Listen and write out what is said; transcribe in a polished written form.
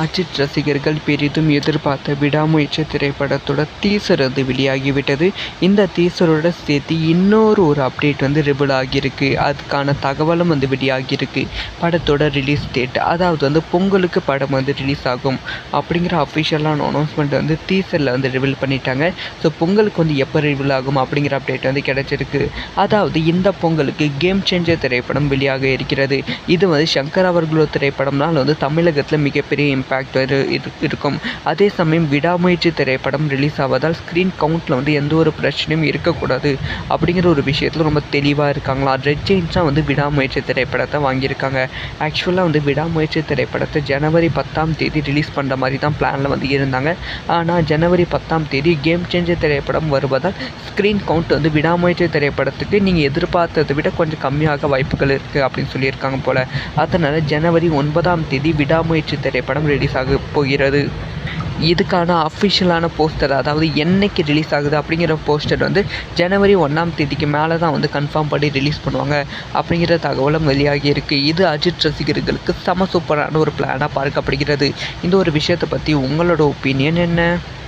அஜித் ரசிகர்கள் பெரிதும் எதிர்பார்த்த விடாமுயற்சி திரைப்படத்தோட டீசர் வெளியாகிவிட்டது. இந்த டீசரோட சேர்த்து இன்னொரு அப்டேட் ரிவீல் ஆகியிருக்கு. அதுக்கான தகவலும் வெளியாகியிருக்கு. படத்தோட ரிலீஸ் டேட், அதாவது பொங்கலுக்கு படம் ரிலீஸ் ஆகும் அப்படிங்கிற அஃபிஷியலான அனௌன்ஸ்மெண்ட் டீசரில் ரிவீல் பண்ணிட்டாங்க. ஸோ பொங்கலுக்கு எப்போ ரிவீல் ஆகும் அப்படிங்கிற அப்டேட் கிடைச்சிருக்கு. அதாவது இந்த பொங்கலுக்கு கேம் சேஞ்சர் திரைப்படம் வெளியாக இருக்கிறது. இது சங்கர் அவர்களோட திரைப்படம்னால் தமிழகத்தில் மிகப்பெரிய இம்பேக்ட் இருக்கும். அதே சமயம் விடாமுயற்சி திரைப்படம் ரிலீஸ் ஆவதால் ஸ்க்ரீன் கவுண்டில் எந்த ஒரு பிரச்சனையும் இருக்கக்கூடாது அப்படிங்கிற ஒரு விஷயத்தில் ரொம்ப தெளிவாக இருக்காங்களா. ரெட் ஜெயின்ஸாக விடாமுயற்சி திரைப்படத்தை வாங்கியிருக்காங்க. ஆக்சுவலாக விடாமுயற்சி திரைப்படத்தை ஜனவரி 10 ரிலீஸ் பண்ணுற மாதிரி தான் பிளானில் இருந்தாங்க. ஆனால் ஜனவரி 10 கேம் சேஞ்சர் திரைப்படம் வருவதால் ஸ்க்ரீன் கவுண்ட் விடாமுயற்சி திரைப்படத்துக்கு நீங்கள் எதிர்பார்த்ததை விட கொஞ்சம் கம்மியாக வாய்ப்புகள் இருக்குது அப்படின்னு சொல்லியிருக்காங்க போல். அதனால் ஜனவரி 9 விடாமுயற்சி திரைப்படம் ரிலீஸ் ஆக போகிறது. இதுக்கான அஃபிஷியலான போஸ்டர், அதாவது என்னைக்கு ரிலீஸ் ஆகுது அப்படிங்கிற போஸ்டர் ஜனவரி 1 மேலே தான் கன்ஃபார்ம் பண்ணி ரிலீஸ் பண்ணுவாங்க அப்படிங்கிற தகவலும் வெளியாகி இருக்குது. இது அஜித் ரசிகர்களுக்கு சூப்பரான ஒரு பிளானாக பார்க்கப்படுகிறது. இந்த ஒரு விஷயத்தை பற்றி உங்களோட ஒப்பீனியன் என்ன?